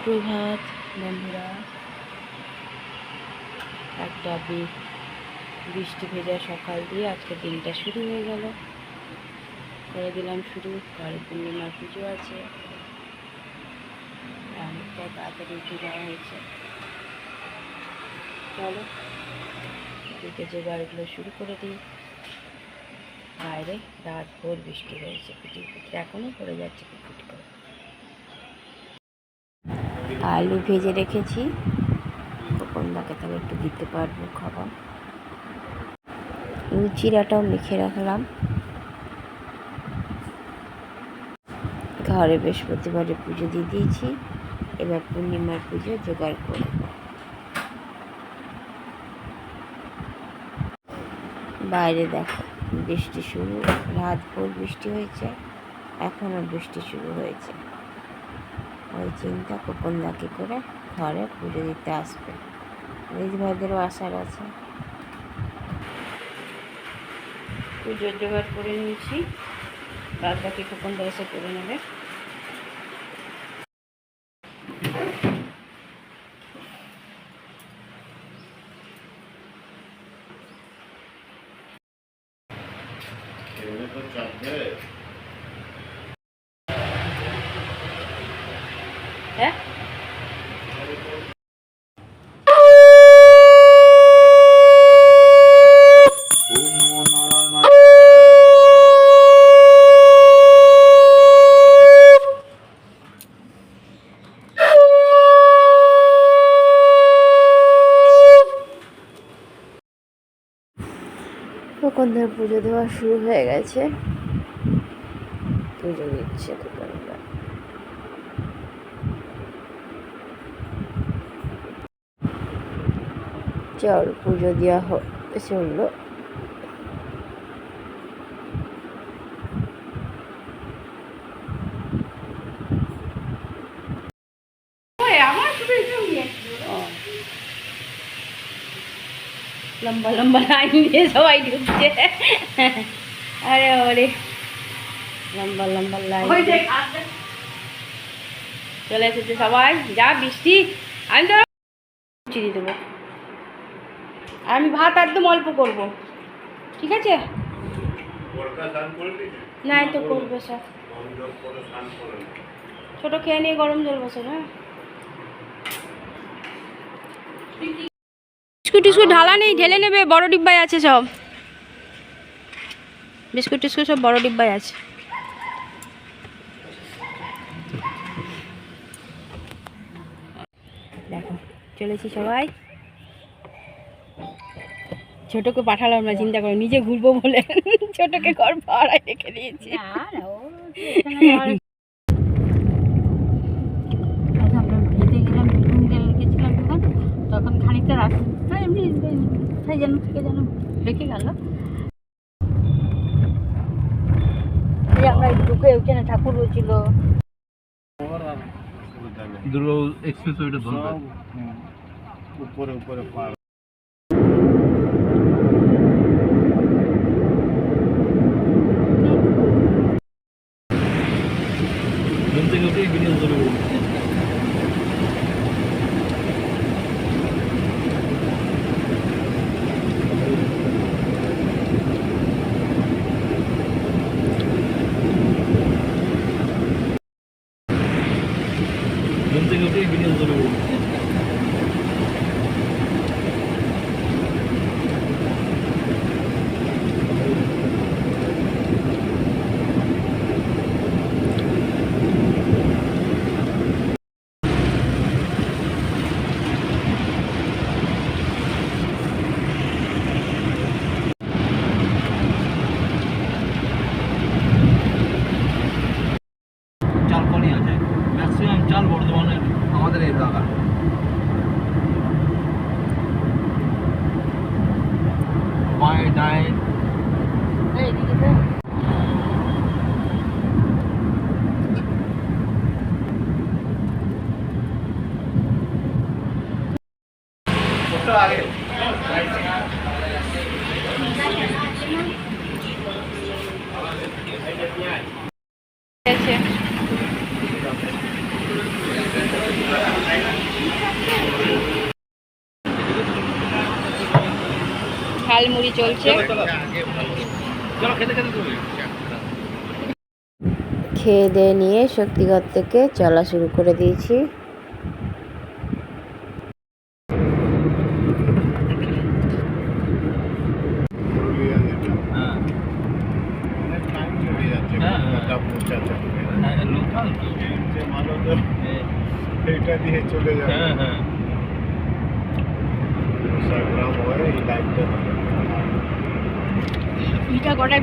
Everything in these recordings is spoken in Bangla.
সুপ্রভাত বন্ধুরা। একটা বৃষ্টি ভেজা সকাল দিয়ে আজকে দিনটা শুরু হয়ে গেল। করে দিলাম শুরু। ঘরে পূর্ণিমার পুজো আছে, অনেকটা তাড়াতাড়ি উঠে যাওয়া হয়েছে। চলো দিকে জোগাড়গুলো শুরু করে দিই। বাইরে রাত ভোর বৃষ্টি হয়েছে, পিটির পিটির এখনও পড়ে যাচ্ছে পিটপিট করে। আলু ভেজে রেখেছি, খোকনদাকে তাহলে একটু দিতে পারবো খাবার। চিরাটাও মেখে রাখলাম। ঘরে বৃহস্পতিবারে পুজো দিয়ে দিয়েছি, এবার পূর্ণিমার পুজো জোগাড় করব। বাইরে দেখো বৃষ্টি শুরু, রাত ভোর বৃষ্টি হয়েছে, এখনও বৃষ্টি শুরু হয়েছে। ওই চিন্তা খোকনদাকে করে ঘরে পুজো দিতে আসবে। দিদি ভাইদেরও আসার আছে। পুজোর জোগাড় করে নিয়েছি, বাদ বাকি খোকনদা এসে করে নেবে। হ্যাঁ খোকনদার পুজো দেওয়া শুরু হয়ে গেছে। পুজো দিচ্ছে খোকনদা। চল পুজো দেওয়া চললো। লম্বা লম্বা লাইন দিয়ে সবাই ঢুকছে। আরে আরে লম্বা লম্বা লাইন চলে এসেছে সবাই। যা বৃষ্টি, আমি তো চিনি দেবো। আমি ভাত একদম অল্প করব, ঠিক আছে? না তো করবে সব। ছোট খেয়ে নিয়ে গরম জল বসে। হ্যাঁ বিস্কুট টিস্কুট ঢালা নেই, ঢেলে নেবে। বড় ডিব্বায় আছে সব বিস্কুট টিস্কুট, সব বড় ডিব্বায় আছে। দেখো চলেছি সবাই। ছোটকে পাঠালাম না, চিন্তা করো, নিজে ঘুরবো বলে ছোটকে ঘর ভাড়ায় রেখে দিয়েছি। তখন খানিকটা রাস্তা এমনি যেন থেকে যেন রেখে গেল। আমরা ঢুকে ওখানে ঠাকুর হয়েছিল। এক্সপ্রেস ওইটা ধরবে উপরে উপরে পার। চাল বর্ধমানের আমাদের এই এলাকা। বাই ডাইন আগে আছে। ঝালমুড়ি চলছে। খেয়ে দিয়ে নিয়ে শক্তিগড় থেকে চলা শুরু করে দিয়েছি। এটা দিয়ে চলে যাবে। পিঠা কটা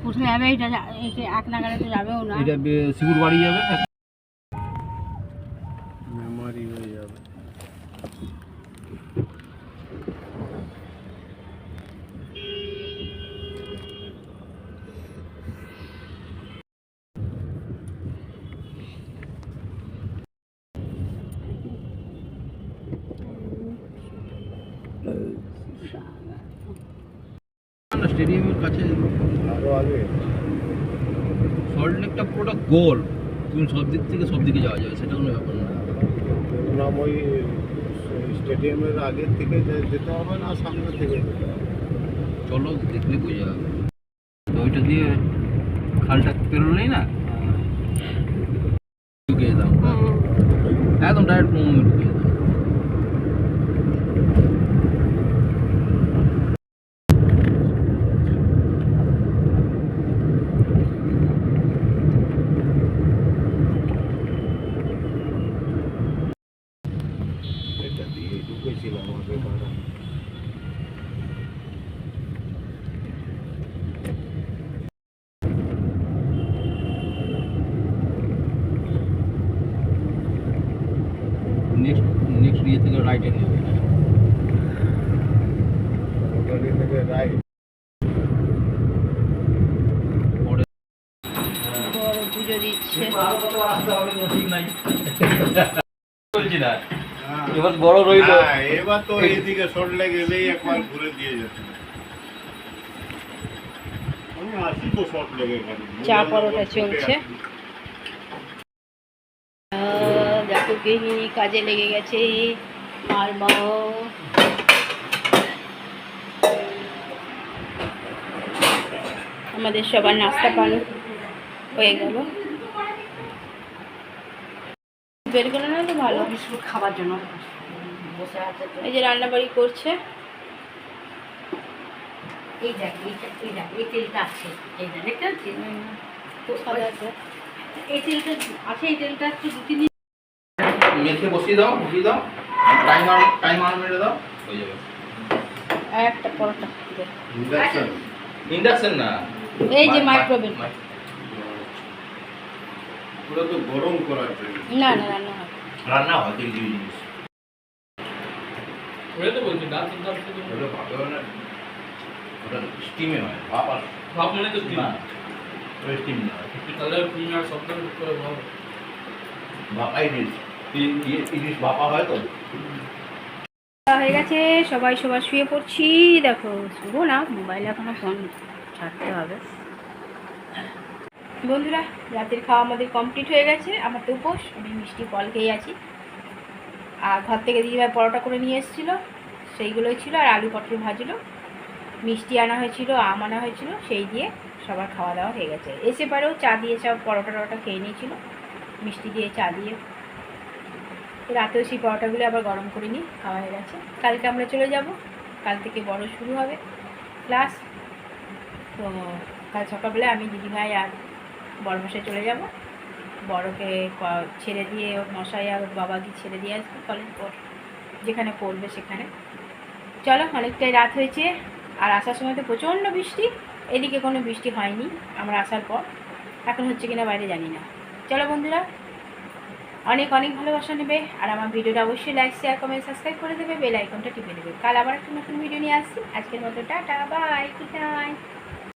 কোথায় যাবে? এটা এক নাগারে তো যাবেও না। এটা শিবুর বাড়ি যাবে, মেমারি হয়ে যাবে। স্টেডিয়ামের কাছে আরো আগে সল্টলেকটা পুরোটা গোল, তুমি সব দিক থেকে সব দিকে যাওয়া যাবে, সেটা কোনো ব্যাপার না। নাম ওই স্টেডিয়ামের আগের থেকে যেতে হবে না সামনে থেকে যেতে হবে? চলো দেখলে বোঝা যাবে। তো ওইটা দিয়ে খালটা পেরোলেই না ঢুকে যেতাম, একদম ডাইরেক্ট ঢুকে যেতাম। এটা দিয়ে ঢুকেছিলাম আগে বাড়া। নেক্সট ইয়ে থেকে রাইটে নেবে, ওখানে থেকে রাইট। পরে বড় পুজো দিচ্ছে। বলছি না এবার বড় রইল। হ্যাঁ, এবার তো এইদিকে সরলে গেলেই একবার ঘুরে দিয়ে যেতে। আমি আসি তো শর্ট লেগে গেল। চা পরোটা চলছে। দেখো গৃহিণী কাজে লেগে গেছে। মালবাহ আমাদের সবার নাস্তা পানি হয়ে গেল। বের করে না তো ভালো বিস্কুট খাবার জন্য বসে আছে। এই যে রান্নাবাড়ি করছে। এই দেখ এই তেলটা আছে, এইটা দেখতে পাচ্ছিস? তো সাদা আছে। এই তেলটা আছে, এই তেলটা একটু 2-3 দিন মেখে বসিয়ে দাও, টাইম আর মেরে দাও, হয়ে যাবে। একটা পরোটা দে। ইন্ডাকশন ইন্ডাকশন না, এই যে মাইক্রোওভেন। পুরো তো গরম করার জন্য। না না রান্না হয়। রান্না হয় তেল দিয়ে জিনিস। ওটা তো বলছি ডাল তো ডাল থেকে ওটা ভাবে হয় না, ওটা স্টিমে হয়, ভাপ আর ভাব মানে তো না, ওটা স্টিম না, তাহলে তুমি আর শব্দ করে ভাব ভাপাই ইলিশ, ইলিশ ভাপা হয় তো। হয়ে গেছে, সবাই সবার শুয়ে পড়ছি। দেখো শুভ না, মোবাইলে এখনো ফোন ছাড়তে হবে। বন্ধুরা রাতের খাওয়া আমাদের কমপ্লিট হয়ে গেছে। আমার তো উপোস, আমি মিষ্টি ফল খেয়ে আছি। আর ঘর থেকে দিদিভাই পরোটা করে নিয়ে এসেছিলো, সেইগুলোই ছিল। আর আলু পটল ভাজলো, মিষ্টি আনা হয়েছিল, আম আনা হয়েছিল, সেই দিয়ে সবার খাওয়া দাওয়া হয়ে গেছে। এসে পরেও চা দিয়ে সব পরোটা টরোটা খেয়ে নিয়েছিল, মিষ্টি দিয়ে চা দিয়ে। রাতেও সেই পরোটাগুলো আবার গরম করে নিই, খাওয়া হয়ে গেছে। কালকে আমরা চলে যাব, কাল থেকে বড় শুরু হবে ক্লাস। তো কাল সকালবেলা আমি দিদিভাই আর বড়মশাই চলে যাব। বড়কে ছেড়ে দিয়ে ওর মশাই আর ওর বাবাকে ছেড়ে দিয়ে আসবো কলেজ যেখানে পড়বে সেখানে। চলো, অনেকটাই রাত হয়েছে। আর আসার সময় তো প্রচণ্ড বৃষ্টি, এদিকে কোনো বৃষ্টি হয়নি আমরা আসার পর। এখন হচ্ছে কিনা বাইরে জানি না। চলো বন্ধুরা, অনেক অনেক ভালোবাসা নেবে। আর আমার ভিডিওটা অবশ্যই লাইক শেয়ার কমেন্ট সাবস্ক্রাইব করে দেবে, বেল আইকনটা টিপে দেবে। কাল আবার একটা নতুন ভিডিও নিয়ে আসছি। আজকের মতো টাটা, বাই, গুড নাইট।